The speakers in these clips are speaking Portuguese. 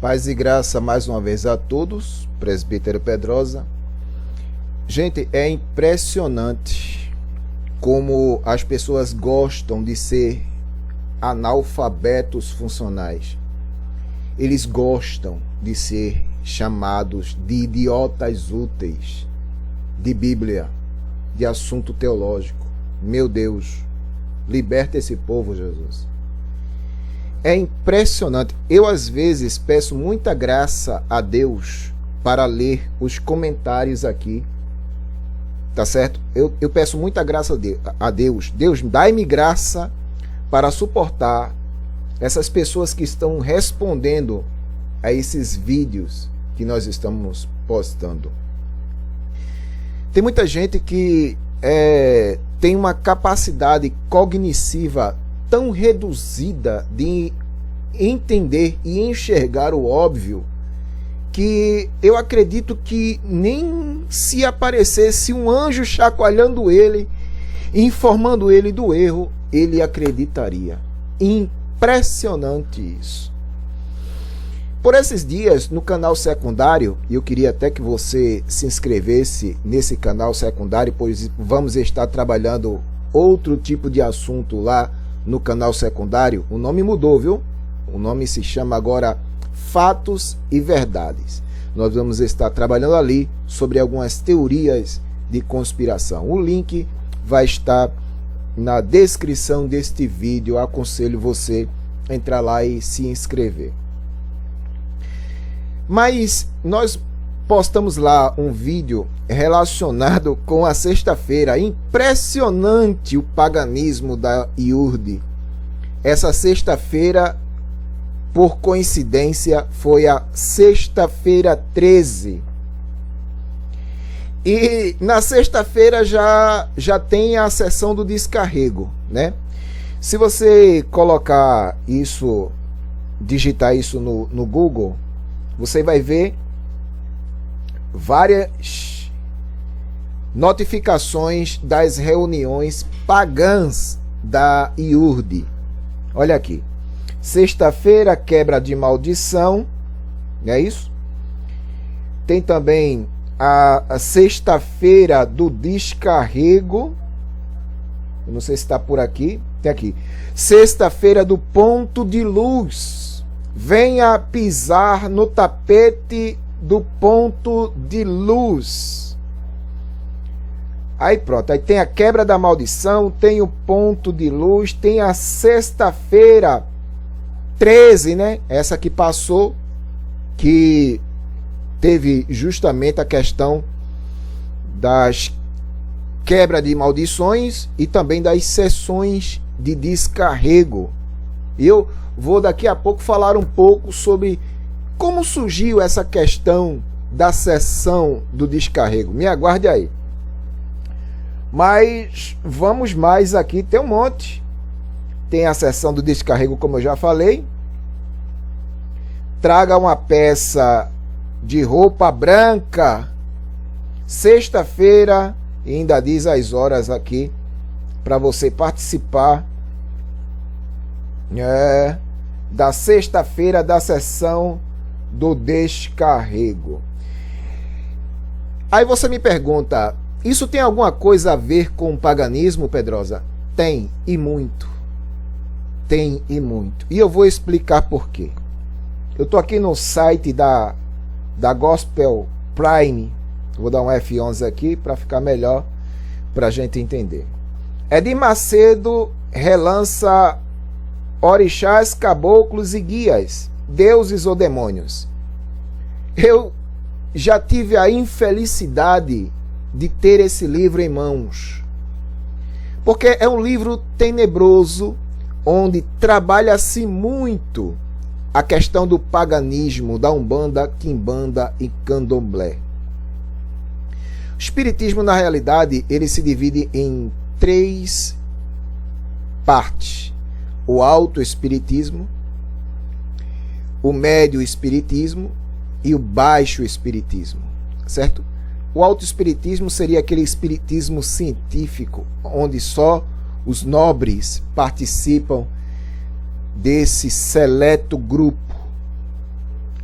Paz e graça mais uma vez a todos, presbítero Pedrosa. Gente, é impressionante como as pessoas gostam de ser analfabetos funcionais. Eles gostam de ser chamados de idiotas úteis, de Bíblia, de assunto teológico. Meu Deus, liberta esse povo, Jesus. É impressionante. Eu, às vezes, peço muita graça a Deus para ler os comentários aqui. Tá certo? Eu peço muita graça a Deus. Deus, dai-me graça para suportar essas pessoas que estão respondendo a esses vídeos que nós estamos postando. Tem muita gente que tem uma capacidade cognitiva tão reduzida de entender e enxergar o óbvio, que eu acredito que nem se aparecesse um anjo chacoalhando ele, informando ele do erro, ele acreditaria. Impressionante isso. Por esses dias, no canal secundário, e eu queria até que você se inscrevesse nesse canal secundário, pois vamos estar trabalhando outro tipo de assunto lá no canal secundário. O nome mudou, viu? O nome se chama agora Fatos e Verdades. Nós vamos estar trabalhando ali sobre algumas teorias de conspiração. O link vai estar na descrição deste vídeo. Eu aconselho você a entrar lá e se inscrever. Mas nós postamos lá um vídeo relacionado com a sexta-feira. Impressionante o paganismo da IURD. Essa sexta-feira, por coincidência, foi a sexta-feira 13. E na sexta-feira já tem a sessão do descarrego, né? Se você colocar isso, digitar isso no Google, você vai ver várias notificações das reuniões pagãs da IURD. Olha aqui. Sexta-feira, quebra de maldição. Não é isso? Tem também a sexta-feira do descarrego. Eu não sei se está por aqui. Tem aqui. Sexta-feira do ponto de luz. Venha pisar no tapete do ponto de luz. Aí pronto, aí tem a quebra da maldição, tem o ponto de luz, tem a sexta-feira 13, né? Essa que passou, que teve justamente a questão das quebra de maldições e também das sessões de descarrego. E eu vou daqui a pouco falar um pouco sobre como surgiu essa questão da sessão do descarrego. Me aguarde aí. Mas vamos mais aqui, tem um monte. Tem a sessão do descarrego, como eu já falei. Traga uma peça de roupa branca. Sexta-feira, e ainda diz as horas aqui para você participar da sexta-feira da sessão do descarrego. Aí você me pergunta, isso tem alguma coisa a ver com o paganismo, Pedrosa? Tem, e muito. Tem e muito. E eu vou explicar por quê. Eu estou aqui no site da Gospel Prime. Vou dar um F11 aqui para ficar melhor para a gente entender. Edir Macedo relança orixás, caboclos e guias, deuses ou demônios. Eu já tive a infelicidade de ter esse livro em mãos, porque é um livro tenebroso, onde trabalha-se muito a questão do paganismo, da Umbanda, Quimbanda e Candomblé. O espiritismo, na realidade, ele se divide em 3 partes: o alto-espiritismo, o médio-espiritismo e o baixo-espiritismo, certo? O alto-espiritismo seria aquele espiritismo científico, onde só os nobres participam desse seleto grupo.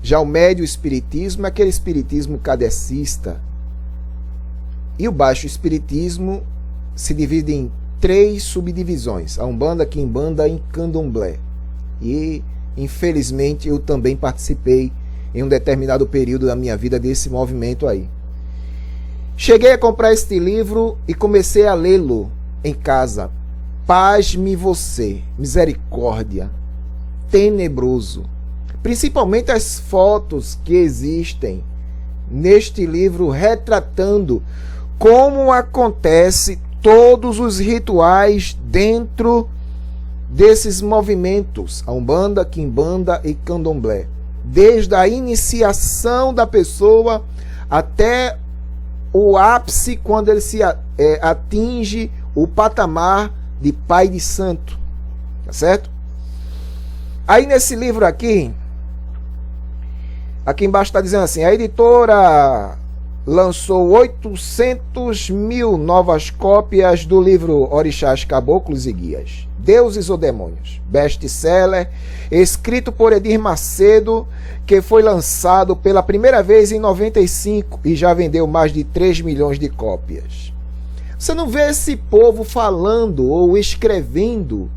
Já o médio espiritismo é aquele espiritismo kardecista. E o baixo espiritismo se divide em 3 subdivisões: a Umbanda, Quimbanda e Candomblé. E, infelizmente, eu também participei em um determinado período da minha vida desse movimento aí. Cheguei a comprar este livro e comecei a lê-lo em casa. Pasme você, misericórdia, tenebroso. Principalmente as fotos que existem neste livro retratando como acontece todos os rituais dentro desses movimentos, a Umbanda, Quimbanda e Candomblé. Desde a iniciação da pessoa até o ápice, quando ele se atinge o patamar de pai de santo. Tá certo? Aí nesse livro aqui embaixo está dizendo assim: a editora lançou 800.000 novas cópias do livro Orixás, Caboclos e Guias, Deuses ou Demônios, best-seller, escrito por Edir Macedo, que foi lançado pela primeira vez em 95 e já vendeu mais de 3 milhões de cópias. Você não vê esse povo falando ou escrevendo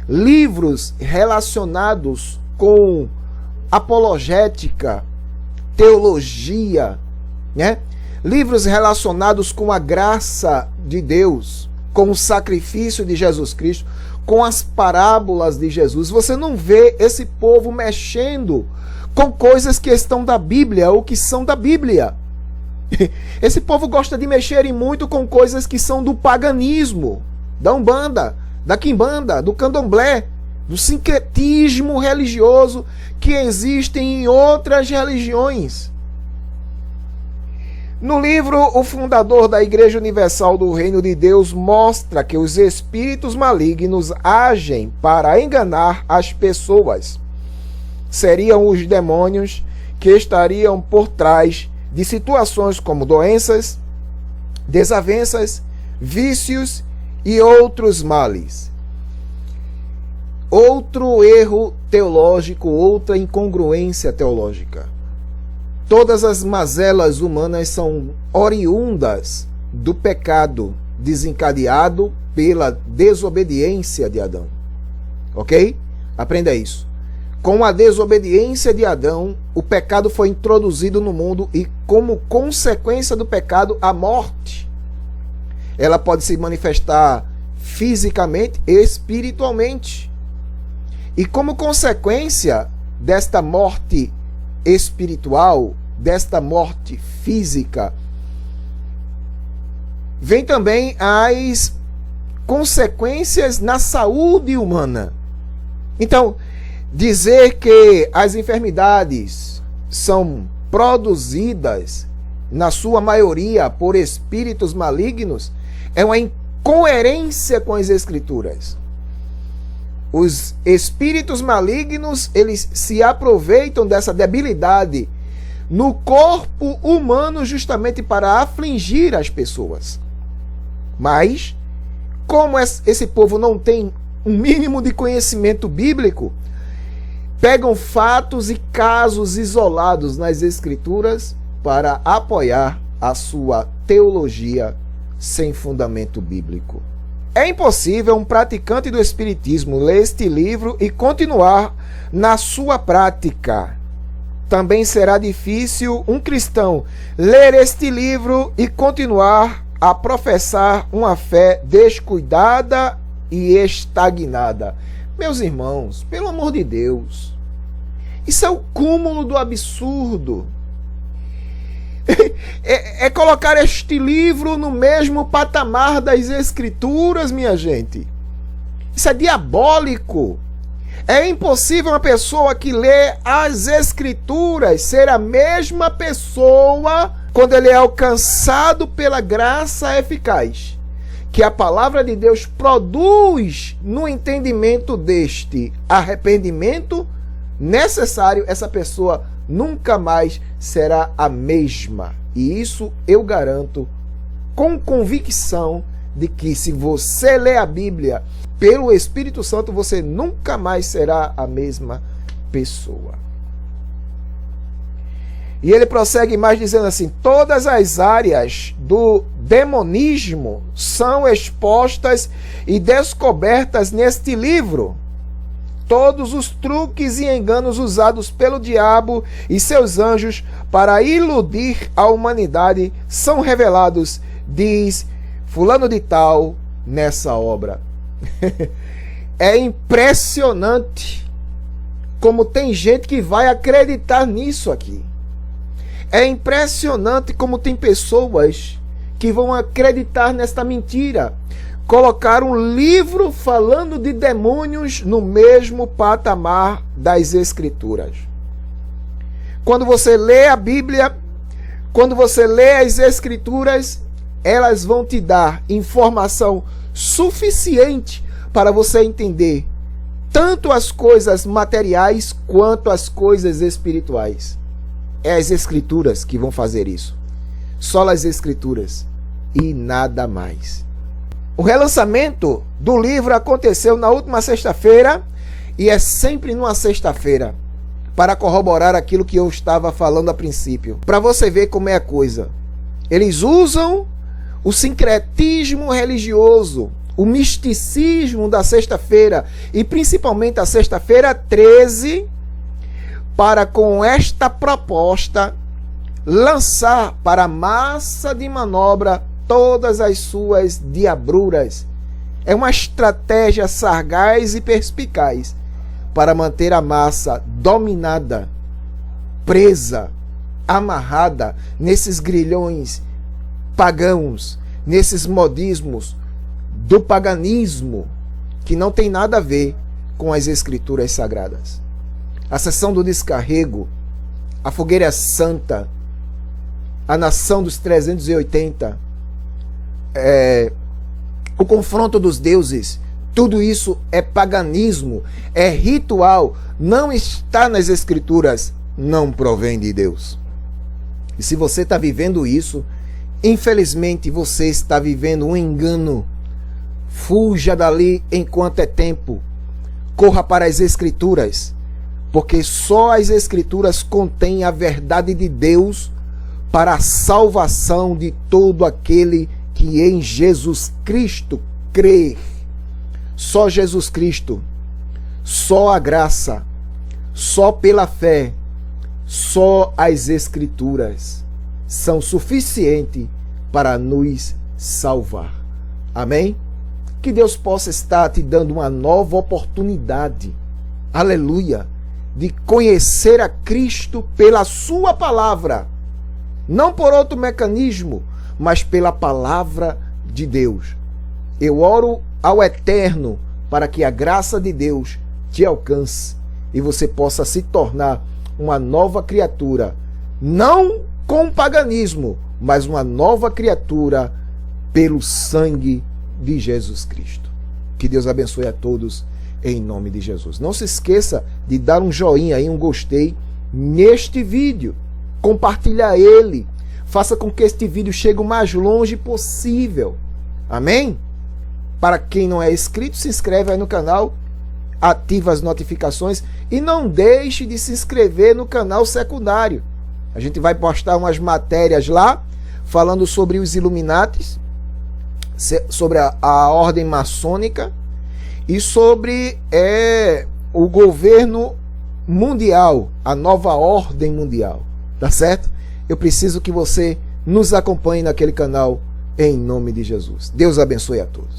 livros relacionados com apologética, teologia, né? Livros relacionados com a graça de Deus, com o sacrifício de Jesus Cristo, com as parábolas de Jesus. Você não vê esse povo mexendo com coisas que estão da Bíblia ou que são da Bíblia. Esse povo gosta de mexer muito com coisas que são do paganismo, da Umbanda, da Quimbanda, do Candomblé, do sincretismo religioso que existem em outras religiões. No livro, o fundador da Igreja Universal do Reino de Deus mostra que os espíritos malignos agem para enganar as pessoas. Seriam os demônios que estariam por trás de situações como doenças, desavenças, vícios e outros males. Outro erro teológico, outra incongruência teológica. Todas as mazelas humanas são oriundas do pecado desencadeado pela desobediência de Adão. Ok? Aprenda isso. Com a desobediência de Adão, o pecado foi introduzido no mundo e, como consequência do pecado, a morte. Ela pode se manifestar fisicamente e espiritualmente. E como consequência desta morte espiritual, desta morte física, vem também as consequências na saúde humana. Então, dizer que as enfermidades são produzidas, na sua maioria, por espíritos malignos, é uma incoerência com as Escrituras. Os espíritos malignos, eles se aproveitam dessa debilidade no corpo humano justamente para afligir as pessoas. Mas, como esse povo não tem um mínimo de conhecimento bíblico, pegam fatos e casos isolados nas Escrituras para apoiar a sua teologia sem fundamento bíblico. É impossível um praticante do Espiritismo ler este livro e continuar na sua prática. Também será difícil um cristão ler este livro e continuar a professar uma fé descuidada e estagnada. Meus irmãos, pelo amor de Deus, isso é o cúmulo do absurdo. É colocar este livro no mesmo patamar das Escrituras, minha gente. Isso é diabólico. É impossível uma pessoa que lê as Escrituras ser a mesma pessoa quando ele é alcançado pela graça eficaz que a palavra de Deus produz no entendimento deste arrependimento necessário. Essa pessoa nunca mais será a mesma. E isso eu garanto com convicção de que, se você lê a Bíblia pelo Espírito Santo, você nunca mais será a mesma pessoa. E ele prossegue mais dizendo assim: todas as áreas do demonismo são expostas e descobertas neste livro. Todos os truques e enganos usados pelo diabo e seus anjos para iludir a humanidade são revelados, diz fulano de tal, nessa obra. É impressionante como tem gente que vai acreditar nisso aqui. É impressionante como tem pessoas que vão acreditar nesta mentira. Colocar um livro falando de demônios no mesmo patamar das Escrituras. Quando você lê a Bíblia, quando você lê as Escrituras, elas vão te dar informação suficiente para você entender tanto as coisas materiais quanto as coisas espirituais. É as Escrituras que vão fazer isso. Só as Escrituras e nada mais. O relançamento do livro aconteceu na última sexta-feira e é sempre numa sexta-feira, para corroborar aquilo que eu estava falando a princípio. Para você ver como é a coisa. Eles usam o sincretismo religioso, o misticismo da sexta-feira e principalmente a sexta-feira 13 para, com esta proposta, lançar para a massa de manobra todas as suas diabruras. É uma estratégia sagaz e perspicaz para manter a massa dominada, presa, amarrada nesses grilhões pagãos, nesses modismos do paganismo que não tem nada a ver com as Escrituras sagradas. A sessão do descarrego, a fogueira santa, a nação dos 380, o confronto dos deuses, tudo isso é paganismo, é ritual, não está nas Escrituras, não provém de Deus. E se você está vivendo isso, infelizmente você está vivendo um engano. Fuja dali enquanto é tempo. Corra para as Escrituras, porque só as Escrituras contêm a verdade de Deus para a salvação de todo aquele que em Jesus Cristo crê. Só Jesus Cristo, só a graça, só pela fé, só as Escrituras são suficientes para nos salvar. Amém? Que Deus possa estar te dando uma nova oportunidade, aleluia, de conhecer a Cristo pela sua palavra, não por outro mecanismo, mas pela palavra de Deus. Eu oro ao Eterno para que a graça de Deus te alcance e você possa se tornar uma nova criatura, não com paganismo, mas uma nova criatura pelo sangue de Jesus Cristo. Que Deus abençoe a todos em nome de Jesus. Não se esqueça de dar um joinha aí, um gostei neste vídeo, compartilhar ele, faça com que este vídeo chegue o mais longe possível. Amém? Para quem não é inscrito, se inscreve aí no canal, ativa as notificações e não deixe de se inscrever no canal secundário. A gente vai postar umas matérias lá falando sobre os Illuminatis, sobre a ordem maçônica e sobre o governo mundial, a nova ordem mundial, tá certo? Eu preciso que você nos acompanhe naquele canal em nome de Jesus. Deus abençoe a todos.